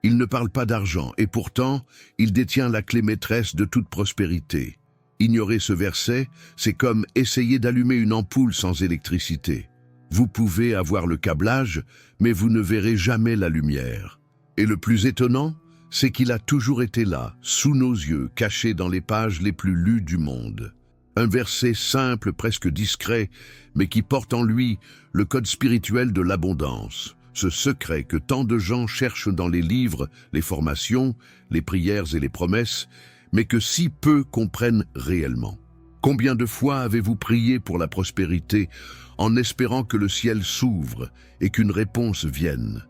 Il ne parle pas d'argent, et pourtant, il détient la clé maîtresse de toute prospérité. Ignorer ce verset, c'est comme essayer d'allumer une ampoule sans électricité. Vous pouvez avoir le câblage, mais vous ne verrez jamais la lumière. Et le plus étonnant, c'est qu'il a toujours été là, sous nos yeux, caché dans les pages les plus lues du monde. Un verset simple, presque discret, mais qui porte en lui le code spirituel de l'abondance. Ce secret que tant de gens cherchent dans les livres, les formations, les prières et les promesses, mais que si peu comprennent réellement. Combien de fois avez-vous prié pour la prospérité en espérant que le ciel s'ouvre et qu'une réponse vienne?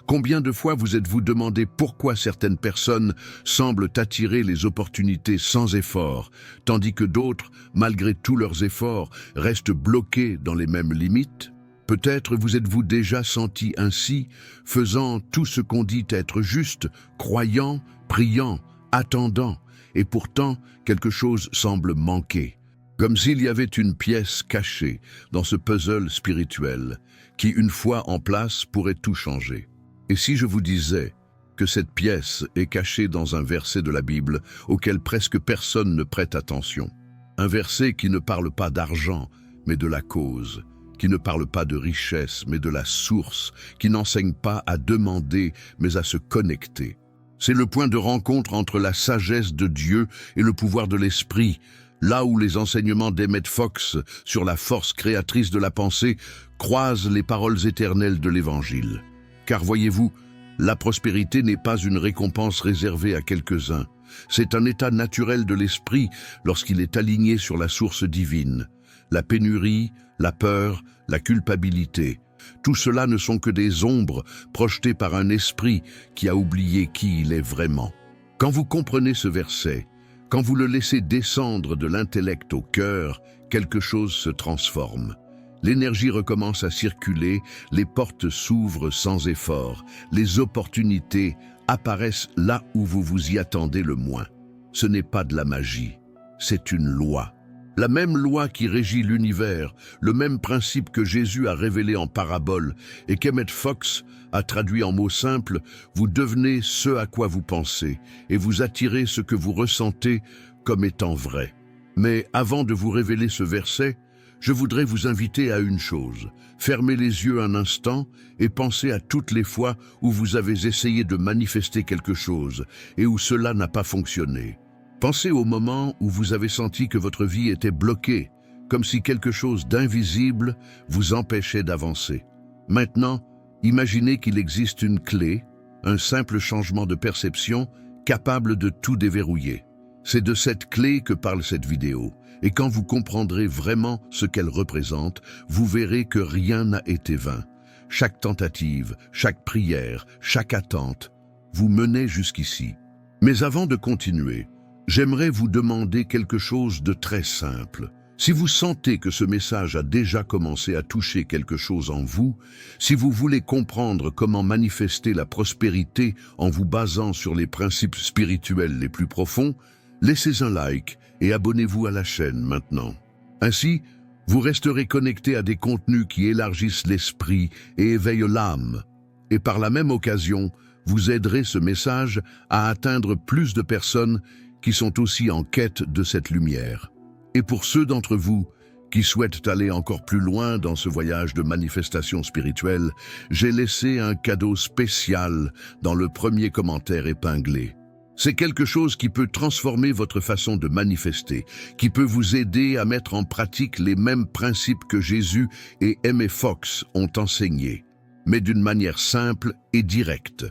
Combien de fois vous êtes-vous demandé pourquoi certaines personnes semblent attirer les opportunités sans effort, tandis que d'autres, malgré tous leurs efforts, restent bloqués dans les mêmes limites? Peut-être vous êtes-vous déjà senti ainsi, faisant tout ce qu'on dit être juste, croyant, priant, attendant, et pourtant quelque chose semble manquer, comme s'il y avait une pièce cachée dans ce puzzle spirituel qui, une fois en place, pourrait tout changer. Et si je vous disais que cette pièce est cachée dans un verset de la Bible auquel presque personne ne prête attention, un verset qui ne parle pas d'argent, mais de la cause, qui ne parle pas de richesse, mais de la source, qui n'enseigne pas à demander, mais à se connecter. C'est le point de rencontre entre la sagesse de Dieu et le pouvoir de l'esprit, là où les enseignements d'Emmett Fox sur la force créatrice de la pensée croisent les paroles éternelles de l'Évangile. Car voyez-vous, la prospérité n'est pas une récompense réservée à quelques-uns. C'est un état naturel de l'esprit lorsqu'il est aligné sur la source divine. La pénurie, la peur, la culpabilité, tout cela ne sont que des ombres projetées par un esprit qui a oublié qui il est vraiment. Quand vous comprenez ce verset, quand vous le laissez descendre de l'intellect au cœur, quelque chose se transforme. L'énergie recommence à circuler, les portes s'ouvrent sans effort, les opportunités apparaissent là où vous vous y attendez le moins. Ce n'est pas de la magie, c'est une loi. La même loi qui régit l'univers, le même principe que Jésus a révélé en parabole et qu'Emmett Fox a traduit en mots simples, vous devenez ce à quoi vous pensez et vous attirez ce que vous ressentez comme étant vrai. Mais avant de vous révéler ce verset, je voudrais vous inviter à une chose. Fermez les yeux un instant et pensez à toutes les fois où vous avez essayé de manifester quelque chose et où cela n'a pas fonctionné. Pensez au moment où vous avez senti que votre vie était bloquée, comme si quelque chose d'invisible vous empêchait d'avancer. Maintenant, imaginez qu'il existe une clé, un simple changement de perception, capable de tout déverrouiller. C'est de cette clé que parle cette vidéo, et quand vous comprendrez vraiment ce qu'elle représente, vous verrez que rien n'a été vain. Chaque tentative, chaque prière, chaque attente vous menait jusqu'ici. Mais avant de continuer, j'aimerais vous demander quelque chose de très simple. Si vous sentez que ce message a déjà commencé à toucher quelque chose en vous, si vous voulez comprendre comment manifester la prospérité en vous basant sur les principes spirituels les plus profonds, laissez un like et abonnez-vous à la chaîne maintenant. Ainsi, vous resterez connecté à des contenus qui élargissent l'esprit et éveillent l'âme. Et par la même occasion, vous aiderez ce message à atteindre plus de personnes qui sont aussi en quête de cette lumière. Et pour ceux d'entre vous qui souhaitent aller encore plus loin dans ce voyage de manifestation spirituelle, j'ai laissé un cadeau spécial dans le premier commentaire épinglé. C'est quelque chose qui peut transformer votre façon de manifester, qui peut vous aider à mettre en pratique les mêmes principes que Jésus et Emmett Fox ont enseignés, mais d'une manière simple et directe.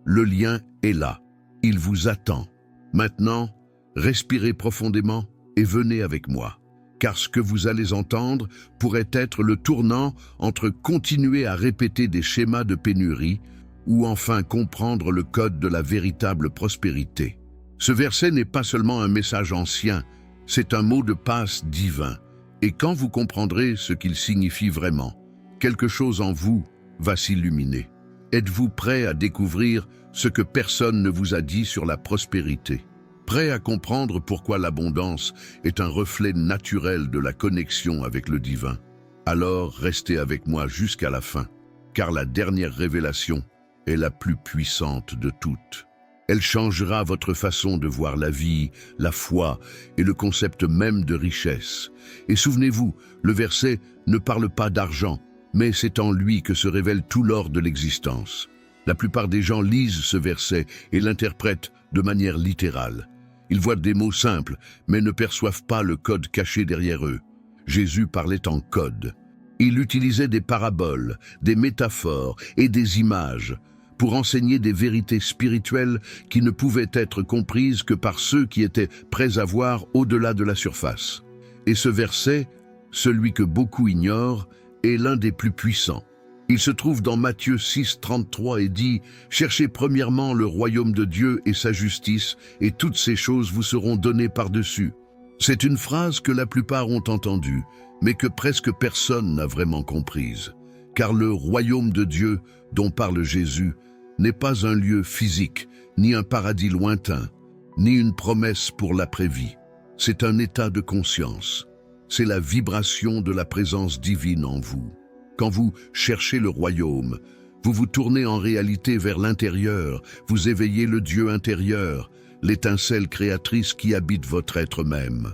Le lien est là. Il vous attend. Maintenant, respirez profondément et venez avec moi, car ce que vous allez entendre pourrait être le tournant entre continuer à répéter des schémas de pénurie ou enfin comprendre le code de la véritable prospérité. Ce verset n'est pas seulement un message ancien, c'est un mot de passe divin. Et quand vous comprendrez ce qu'il signifie vraiment, quelque chose en vous va s'illuminer. Êtes-vous prêt à découvrir ce que personne ne vous a dit sur la prospérité? Prêt à comprendre pourquoi l'abondance est un reflet naturel de la connexion avec le divin? Alors restez avec moi jusqu'à la fin, car la dernière révélation est la plus puissante de toutes. Elle changera votre façon de voir la vie, la foi et le concept même de richesse. Et souvenez-vous, le verset ne parle pas d'argent, mais c'est en lui que se révèle tout l'or de l'existence. La plupart des gens lisent ce verset et l'interprètent de manière littérale. Ils voient des mots simples, mais ne perçoivent pas le code caché derrière eux. Jésus parlait en code. Il utilisait des paraboles, des métaphores et des images pour enseigner des vérités spirituelles qui ne pouvaient être comprises que par ceux qui étaient prêts à voir au-delà de la surface. Et ce verset, celui que beaucoup ignorent, est l'un des plus puissants. Il se trouve dans Matthieu 6, 33 et dit « Cherchez premièrement le royaume de Dieu et sa justice, et toutes ces choses vous seront données par-dessus. » C'est une phrase que la plupart ont entendue, mais que presque personne n'a vraiment comprise. Car le royaume de Dieu, dont parle Jésus, n'est pas un lieu physique, ni un paradis lointain, ni une promesse pour l'après-vie. C'est un état de conscience. C'est la vibration de la présence divine en vous. Quand vous cherchez le royaume, vous vous tournez en réalité vers l'intérieur, vous éveillez le Dieu intérieur, l'étincelle créatrice qui habite votre être même.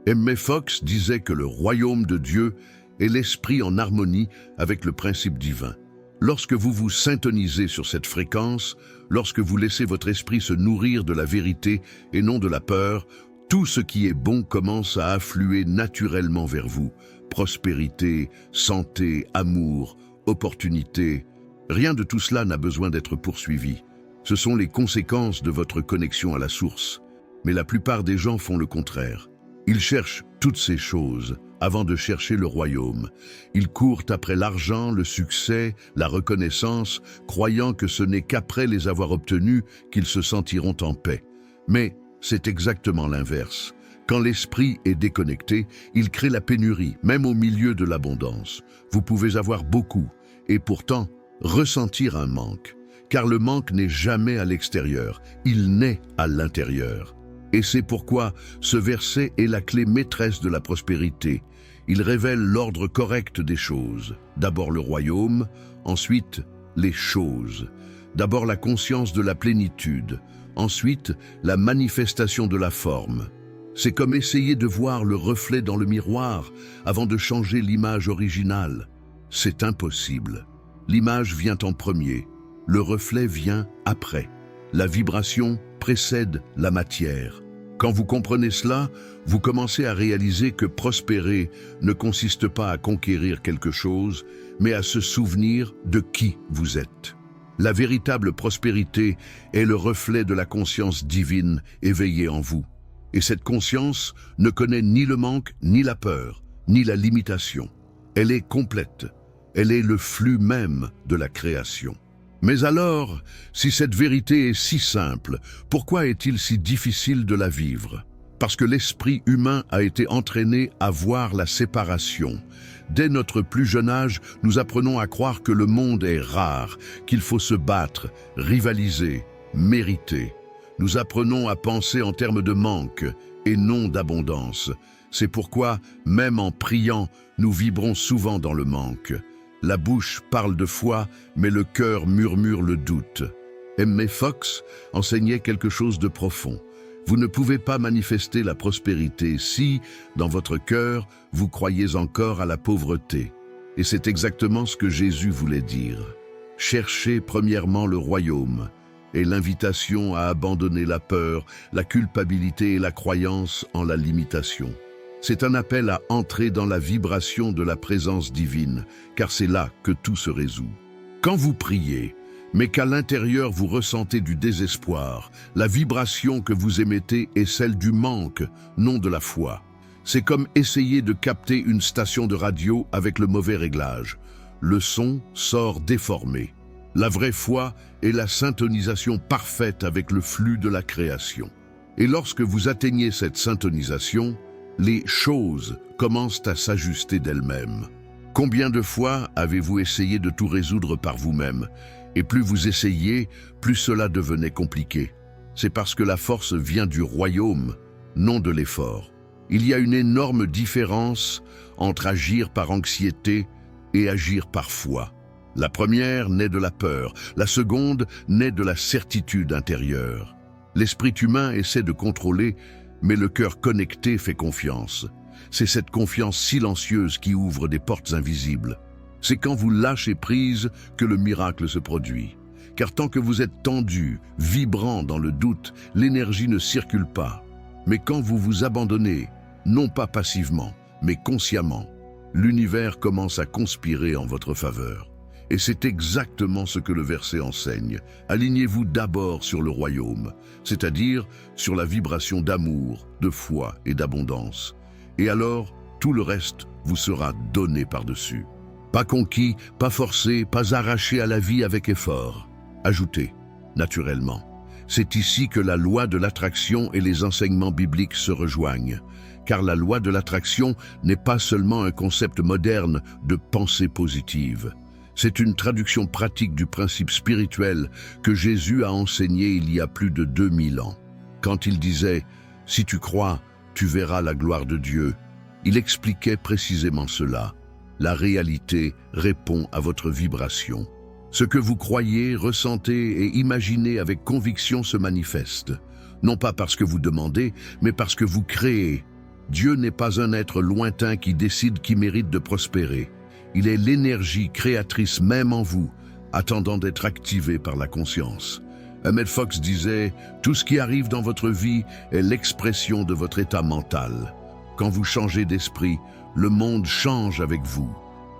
M. Fox disait que le royaume de Dieu est l'esprit en harmonie avec le principe divin. Lorsque vous vous syntonisez sur cette fréquence, lorsque vous laissez votre esprit se nourrir de la vérité et non de la peur, tout ce qui est bon commence à affluer naturellement vers vous. Prospérité, santé, amour, opportunité. Rien de tout cela n'a besoin d'être poursuivi. Ce sont les conséquences de votre connexion à la source. Mais la plupart des gens font le contraire. Ils cherchent toutes ces choses avant de chercher le royaume. Ils courent après l'argent, le succès, la reconnaissance, croyant que ce n'est qu'après les avoir obtenus qu'ils se sentiront en paix. Mais c'est exactement l'inverse. Quand l'esprit est déconnecté, il crée la pénurie, même au milieu de l'abondance. Vous pouvez avoir beaucoup, et pourtant ressentir un manque. Car le manque n'est jamais à l'extérieur, il naît à l'intérieur. Et c'est pourquoi ce verset est la clé maîtresse de la prospérité. Il révèle l'ordre correct des choses. D'abord le royaume, ensuite les choses. D'abord la conscience de la plénitude, ensuite la manifestation de la forme. C'est comme essayer de voir le reflet dans le miroir avant de changer l'image originale. C'est impossible. L'image vient en premier, le reflet vient après. La vibration précède la matière. Quand vous comprenez cela, vous commencez à réaliser que prospérer ne consiste pas à conquérir quelque chose, mais à se souvenir de qui vous êtes. La véritable prospérité est le reflet de la conscience divine éveillée en vous. Et cette conscience ne connaît ni le manque, ni la peur, ni la limitation. Elle est complète. Elle est le flux même de la création. Mais alors, si cette vérité est si simple, pourquoi est-il si difficile de la vivre? Parce que l'esprit humain a été entraîné à voir la séparation. Dès notre plus jeune âge, nous apprenons à croire que le monde est rare, qu'il faut se battre, rivaliser, mériter. Nous apprenons à penser en termes de manque et non d'abondance. C'est pourquoi, même en priant, nous vibrons souvent dans le manque. La bouche parle de foi, mais le cœur murmure le doute. M. Fox enseignait quelque chose de profond. Vous ne pouvez pas manifester la prospérité si, dans votre cœur, vous croyez encore à la pauvreté. Et c'est exactement ce que Jésus voulait dire. Cherchez premièrement le royaume, et l'invitation à abandonner la peur, la culpabilité et la croyance en la limitation. C'est un appel à entrer dans la vibration de la présence divine, car c'est là que tout se résout. Quand vous priez, mais qu'à l'intérieur vous ressentez du désespoir, la vibration que vous émettez est celle du manque, non de la foi. C'est comme essayer de capter une station de radio avec le mauvais réglage. Le son sort déformé. La vraie foi est la syntonisation parfaite avec le flux de la création. Et lorsque vous atteignez cette syntonisation, les choses commencent à s'ajuster d'elles-mêmes. Combien de fois avez-vous essayé de tout résoudre par vous-même? Et plus vous essayez, plus cela devenait compliqué. C'est parce que la force vient du royaume, non de l'effort. Il y a une énorme différence entre agir par anxiété et agir par foi. La première naît de la peur, la seconde naît de la certitude intérieure. L'esprit humain essaie de contrôler, mais le cœur connecté fait confiance. C'est cette confiance silencieuse qui ouvre des portes invisibles. C'est quand vous lâchez prise que le miracle se produit. Car tant que vous êtes tendu, vibrant dans le doute, l'énergie ne circule pas. Mais quand vous vous abandonnez, non pas passivement, mais consciemment, l'univers commence à conspirer en votre faveur. Et c'est exactement ce que le verset enseigne. Alignez-vous d'abord sur le royaume, c'est-à-dire sur la vibration d'amour, de foi et d'abondance. Et alors, tout le reste vous sera donné par-dessus. Pas conquis, pas forcé, pas arraché à la vie avec effort. Ajouté, naturellement. C'est ici que la loi de l'attraction et les enseignements bibliques se rejoignent. Car la loi de l'attraction n'est pas seulement un concept moderne de pensée positive. C'est une traduction pratique du principe spirituel que Jésus a enseigné il y a plus de 2000 ans. Quand il disait « Si tu crois, tu verras la gloire de Dieu », il expliquait précisément cela. La réalité répond à votre vibration. Ce que vous croyez, ressentez et imaginez avec conviction se manifeste. Non pas parce que vous demandez, mais parce que vous créez. Dieu n'est pas un être lointain qui décide qui mérite de prospérer. Il est l'énergie créatrice même en vous, attendant d'être activée par la conscience. Emmett Fox disait « Tout ce qui arrive dans votre vie est l'expression de votre état mental. Quand vous changez d'esprit, le monde change avec vous. »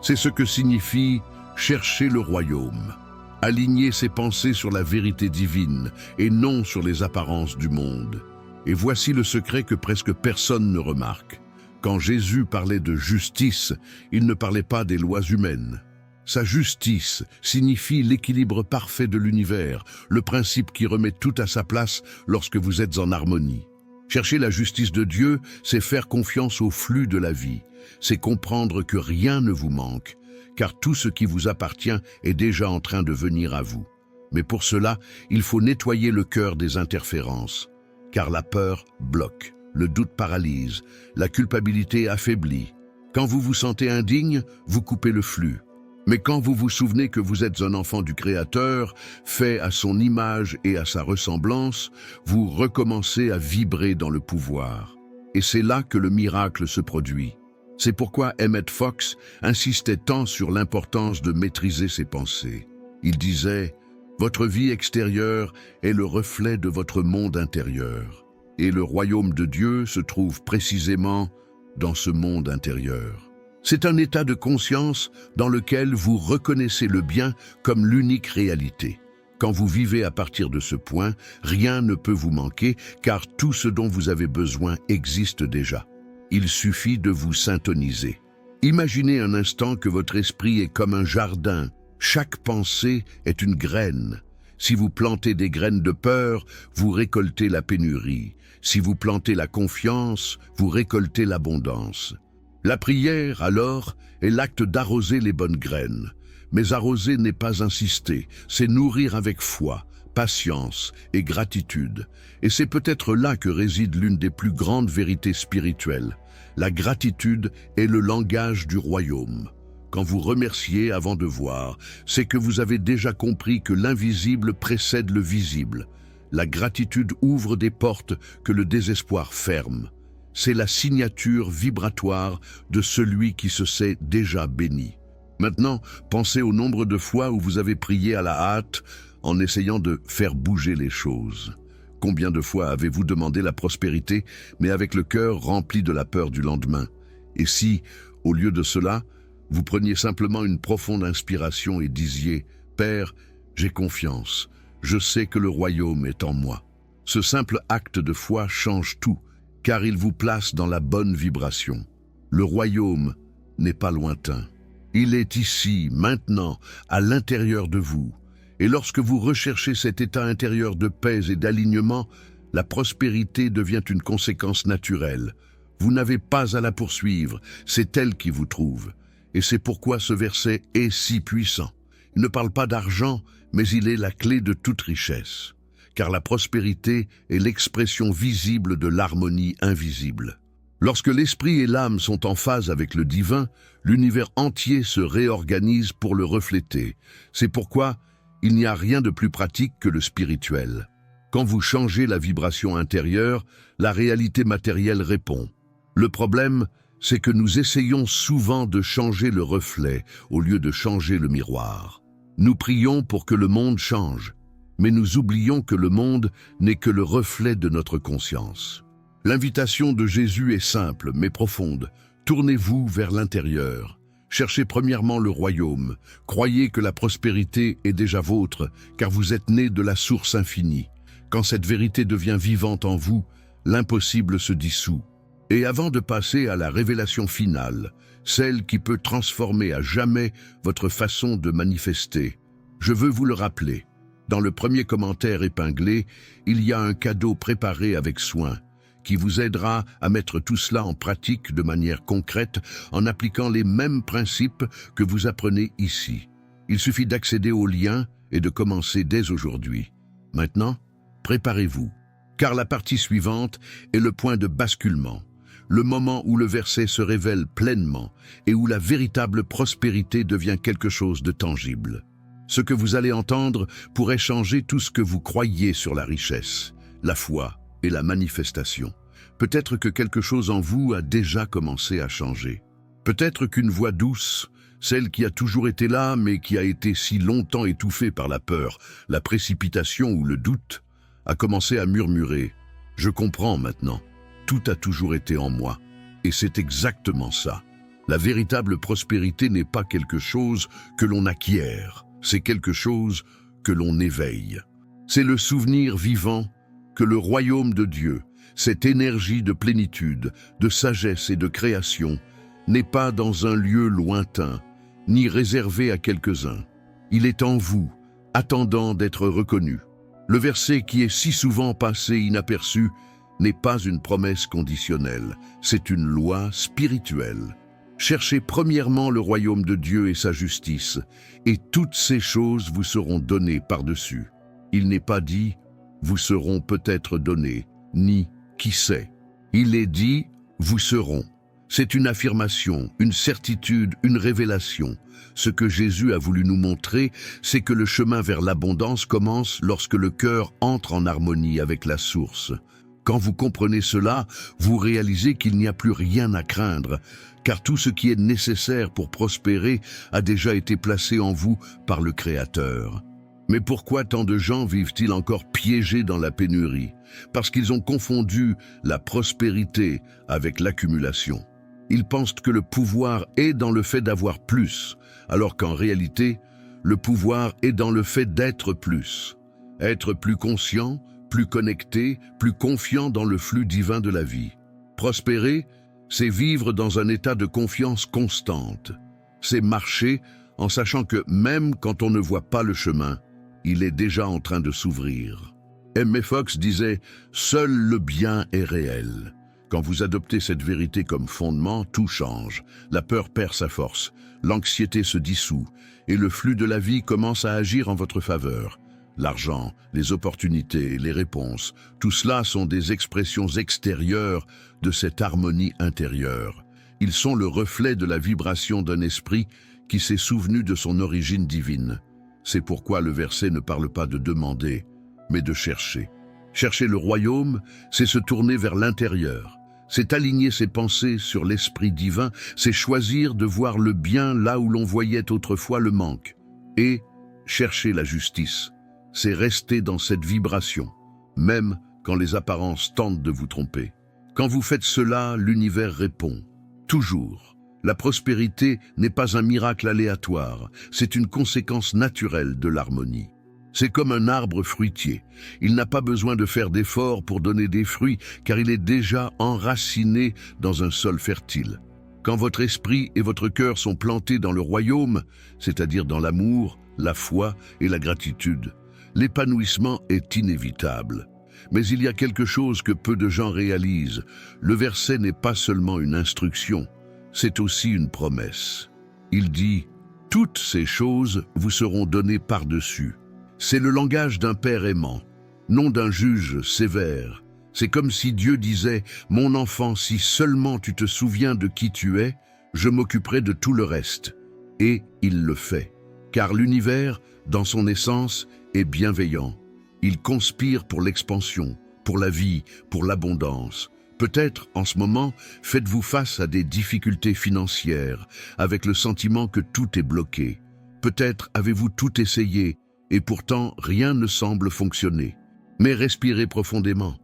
C'est ce que signifie « chercher le royaume ». Aligner ses pensées sur la vérité divine et non sur les apparences du monde. Et voici le secret que presque personne ne remarque. Quand Jésus parlait de justice, il ne parlait pas des lois humaines. Sa justice signifie l'équilibre parfait de l'univers, le principe qui remet tout à sa place lorsque vous êtes en harmonie. Chercher la justice de Dieu, c'est faire confiance au flux de la vie. C'est comprendre que rien ne vous manque, car tout ce qui vous appartient est déjà en train de venir à vous. Mais pour cela, il faut nettoyer le cœur des interférences, car la peur bloque. Le doute paralyse, la culpabilité affaiblit. Quand vous vous sentez indigne, vous coupez le flux. Mais quand vous vous souvenez que vous êtes un enfant du Créateur, fait à son image et à sa ressemblance, vous recommencez à vibrer dans le pouvoir. Et c'est là que le miracle se produit. C'est pourquoi Emmett Fox insistait tant sur l'importance de maîtriser ses pensées. Il disait « Votre vie extérieure est le reflet de votre monde intérieur. » Et le royaume de Dieu se trouve précisément dans ce monde intérieur. C'est un état de conscience dans lequel vous reconnaissez le bien comme l'unique réalité. Quand vous vivez à partir de ce point, rien ne peut vous manquer car tout ce dont vous avez besoin existe déjà. Il suffit de vous syntoniser. Imaginez un instant que votre esprit est comme un jardin. Chaque pensée est une graine. Si vous plantez des graines de peur, vous récoltez la pénurie. Si vous plantez la confiance, vous récoltez l'abondance. La prière, alors, est l'acte d'arroser les bonnes graines. Mais arroser n'est pas insister, c'est nourrir avec foi, patience et gratitude. Et c'est peut-être là que réside l'une des plus grandes vérités spirituelles. La gratitude est le langage du royaume. Quand vous remerciez avant de voir, c'est que vous avez déjà compris que l'invisible précède le visible. La gratitude ouvre des portes que le désespoir ferme. C'est la signature vibratoire de celui qui se sait déjà béni. Maintenant, pensez au nombre de fois où vous avez prié à la hâte en essayant de faire bouger les choses. Combien de fois avez-vous demandé la prospérité, mais avec le cœur rempli de la peur du lendemain? Et si, au lieu de cela, vous preniez simplement une profonde inspiration et disiez « Père, j'ai confiance, je sais que le royaume est en moi ». Ce simple acte de foi change tout, car il vous place dans la bonne vibration. Le royaume n'est pas lointain. Il est ici, maintenant, à l'intérieur de vous. Et lorsque vous recherchez cet état intérieur de paix et d'alignement, la prospérité devient une conséquence naturelle. Vous n'avez pas à la poursuivre, c'est elle qui vous trouve. Et c'est pourquoi ce verset est si puissant. Il ne parle pas d'argent, mais il est la clé de toute richesse. Car la prospérité est l'expression visible de l'harmonie invisible. Lorsque l'esprit et l'âme sont en phase avec le divin, l'univers entier se réorganise pour le refléter. C'est pourquoi il n'y a rien de plus pratique que le spirituel. Quand vous changez la vibration intérieure, la réalité matérielle répond. Le problème, c'est que nous essayons souvent de changer le reflet au lieu de changer le miroir. Nous prions pour que le monde change, mais nous oublions que le monde n'est que le reflet de notre conscience. L'invitation de Jésus est simple mais profonde. Tournez-vous vers l'intérieur. Cherchez premièrement le royaume. Croyez que la prospérité est déjà vôtre, car vous êtes nés de la source infinie. Quand cette vérité devient vivante en vous, l'impossible se dissout. Et avant de passer à la révélation finale, celle qui peut transformer à jamais votre façon de manifester, je veux vous le rappeler. Dans le premier commentaire épinglé, il y a un cadeau préparé avec soin, qui vous aidera à mettre tout cela en pratique de manière concrète en appliquant les mêmes principes que vous apprenez ici. Il suffit d'accéder au lien et de commencer dès aujourd'hui. Maintenant, préparez-vous, car la partie suivante est le point de basculement, le moment où le verset se révèle pleinement et où la véritable prospérité devient quelque chose de tangible. Ce que vous allez entendre pourrait changer tout ce que vous croyiez sur la richesse, la foi et la manifestation. Peut-être que quelque chose en vous a déjà commencé à changer. Peut-être qu'une voix douce, celle qui a toujours été là mais qui a été si longtemps étouffée par la peur, la précipitation ou le doute, a commencé à murmurer « Je comprends maintenant, tout a toujours été en moi ». Et c'est exactement ça. La véritable prospérité n'est pas quelque chose que l'on acquiert, c'est quelque chose que l'on éveille. C'est le souvenir vivant que le royaume de Dieu, cette énergie de plénitude, de sagesse et de création, n'est pas dans un lieu lointain, ni réservé à quelques-uns. Il est en vous, attendant d'être reconnu. Le verset qui est si souvent passé inaperçu n'est pas une promesse conditionnelle, c'est une loi spirituelle. Cherchez premièrement le royaume de Dieu et sa justice, et toutes ces choses vous seront données par-dessus. Il n'est pas dit « vous seront peut-être donnés », ni « qui sait ». Il est dit « vous seront ». C'est une affirmation, une certitude, une révélation. Ce que Jésus a voulu nous montrer, c'est que le chemin vers l'abondance commence lorsque le cœur entre en harmonie avec la source. Quand vous comprenez cela, vous réalisez qu'il n'y a plus rien à craindre, car tout ce qui est nécessaire pour prospérer a déjà été placé en vous par le Créateur. Mais pourquoi tant de gens vivent-ils encore piégés dans la pénurie? Parce qu'ils ont confondu la prospérité avec l'accumulation. Ils pensent que le pouvoir est dans le fait d'avoir plus, alors qu'en réalité, le pouvoir est dans le fait d'être plus. Être plus conscient, plus connecté, plus confiant dans le flux divin de la vie. Prospérer, c'est vivre dans un état de confiance constante. C'est marcher en sachant que même quand on ne voit pas le chemin, il est déjà en train de s'ouvrir. M. Fox disait « Seul le bien est réel ». Quand vous adoptez cette vérité comme fondement, tout change. La peur perd sa force, l'anxiété se dissout, et le flux de la vie commence à agir en votre faveur. L'argent, les opportunités, les réponses, tout cela sont des expressions extérieures de cette harmonie intérieure. Ils sont le reflet de la vibration d'un esprit qui s'est souvenu de son origine divine. C'est pourquoi le verset ne parle pas de demander, mais de chercher. Chercher le royaume, c'est se tourner vers l'intérieur. C'est aligner ses pensées sur l'esprit divin, c'est choisir de voir le bien là où l'on voyait autrefois le manque. Et chercher la justice, c'est rester dans cette vibration, même quand les apparences tentent de vous tromper. Quand vous faites cela, l'univers répond. Toujours. La prospérité n'est pas un miracle aléatoire, c'est une conséquence naturelle de l'harmonie. C'est comme un arbre fruitier. Il n'a pas besoin de faire d'efforts pour donner des fruits, car il est déjà enraciné dans un sol fertile. Quand votre esprit et votre cœur sont plantés dans le royaume, c'est-à-dire dans l'amour, la foi et la gratitude, l'épanouissement est inévitable. Mais il y a quelque chose que peu de gens réalisent. Le verset n'est pas seulement une instruction, c'est aussi une promesse. Il dit « Toutes ces choses vous seront données par-dessus ». C'est le langage d'un père aimant, non d'un juge sévère. C'est comme si Dieu disait « Mon enfant, si seulement tu te souviens de qui tu es, je m'occuperai de tout le reste. » Et il le fait. Car l'univers, dans son essence, est bienveillant. Il conspire pour l'expansion, pour la vie, pour l'abondance. Peut-être, en ce moment, faites-vous face à des difficultés financières, avec le sentiment que tout est bloqué. Peut-être avez-vous tout essayé, et pourtant rien ne semble fonctionner. Mais respirez profondément.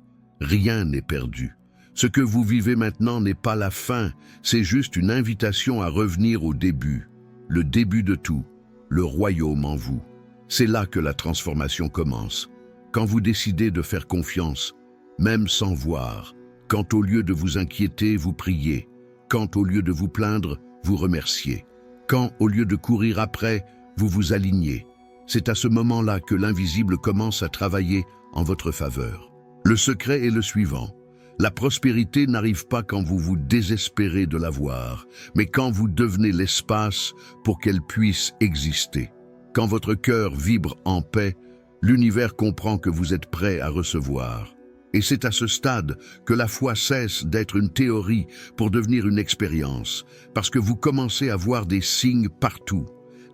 Rien n'est perdu. Ce que vous vivez maintenant n'est pas la fin, c'est juste une invitation à revenir au début. Le début de tout, le royaume en vous. C'est là que la transformation commence. Quand vous décidez de faire confiance, même sans voir, quand au lieu de vous inquiéter, vous priez, quand au lieu de vous plaindre, vous remerciez, quand au lieu de courir après, vous vous alignez. C'est à ce moment-là que l'invisible commence à travailler en votre faveur. Le secret est le suivant. La prospérité n'arrive pas quand vous vous désespérez de l'avoir, mais quand vous devenez l'espace pour qu'elle puisse exister. Quand votre cœur vibre en paix, l'univers comprend que vous êtes prêt à recevoir. Et c'est à ce stade que la foi cesse d'être une théorie pour devenir une expérience, parce que vous commencez à voir des signes partout,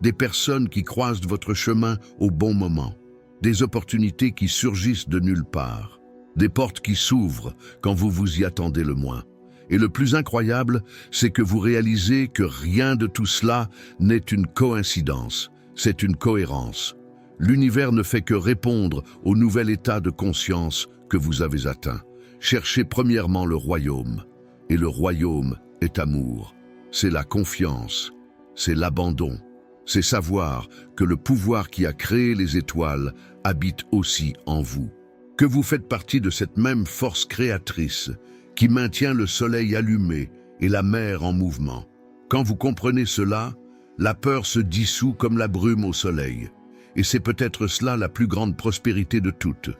des personnes qui croisent votre chemin au bon moment, des opportunités qui surgissent de nulle part, des portes qui s'ouvrent quand vous vous y attendez le moins. Et le plus incroyable, c'est que vous réalisez que rien de tout cela n'est une coïncidence, c'est une cohérence. L'univers ne fait que répondre au nouvel état de conscience que vous avez atteint. Cherchez premièrement le royaume, et le royaume est amour. C'est la confiance, c'est l'abandon, c'est savoir que le pouvoir qui a créé les étoiles habite aussi en vous. Que vous faites partie de cette même force créatrice qui maintient le soleil allumé et la mer en mouvement. Quand vous comprenez cela, la peur se dissout comme la brume au soleil. Et c'est peut-être cela la plus grande prospérité de toutes,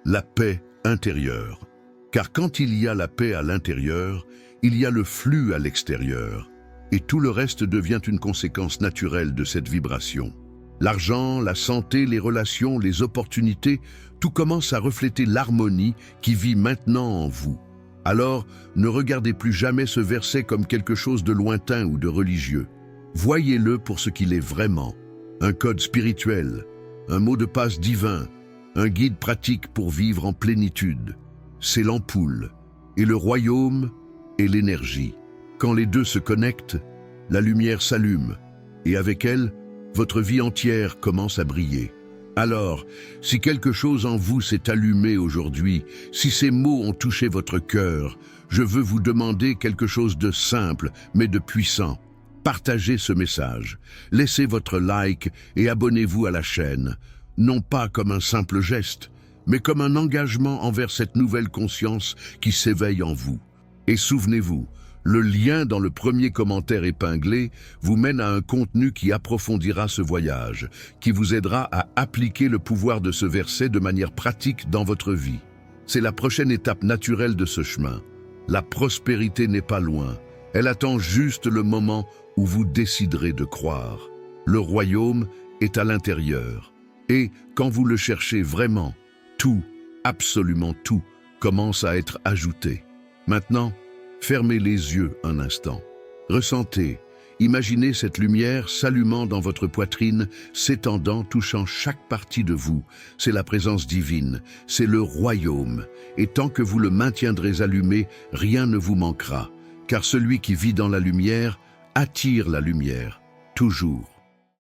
la paix intérieure. Car quand il y a la paix à l'intérieur, il y a le flux à l'extérieur. Et tout le reste devient une conséquence naturelle de cette vibration. L'argent, la santé, les relations, les opportunités, tout commence à refléter l'harmonie qui vit maintenant en vous. Alors, ne regardez plus jamais ce verset comme quelque chose de lointain ou de religieux. Voyez-le pour ce qu'il est vraiment. Un code spirituel, un mot de passe divin, un guide pratique pour vivre en plénitude. C'est l'ampoule, et le royaume est l'énergie. Quand les deux se connectent, la lumière s'allume, et avec elle, votre vie entière commence à briller. Alors, si quelque chose en vous s'est allumé aujourd'hui, si ces mots ont touché votre cœur, je veux vous demander quelque chose de simple, mais de puissant. Partagez ce message, laissez votre like et abonnez-vous à la chaîne, non pas comme un simple geste, mais comme un engagement envers cette nouvelle conscience qui s'éveille en vous. Et souvenez-vous, le lien dans le premier commentaire épinglé vous mène à un contenu qui approfondira ce voyage, qui vous aidera à appliquer le pouvoir de ce verset de manière pratique dans votre vie. C'est la prochaine étape naturelle de ce chemin. La prospérité n'est pas loin. Elle attend juste le moment où vous déciderez de croire. Le royaume est à l'intérieur. Et quand vous le cherchez vraiment, tout, absolument tout, commence à être ajouté. Maintenant, fermez les yeux un instant. Ressentez, imaginez cette lumière s'allumant dans votre poitrine, s'étendant, touchant chaque partie de vous. C'est la présence divine, c'est le royaume. Et tant que vous le maintiendrez allumé, rien ne vous manquera. Car celui qui vit dans la lumière attire la lumière, toujours.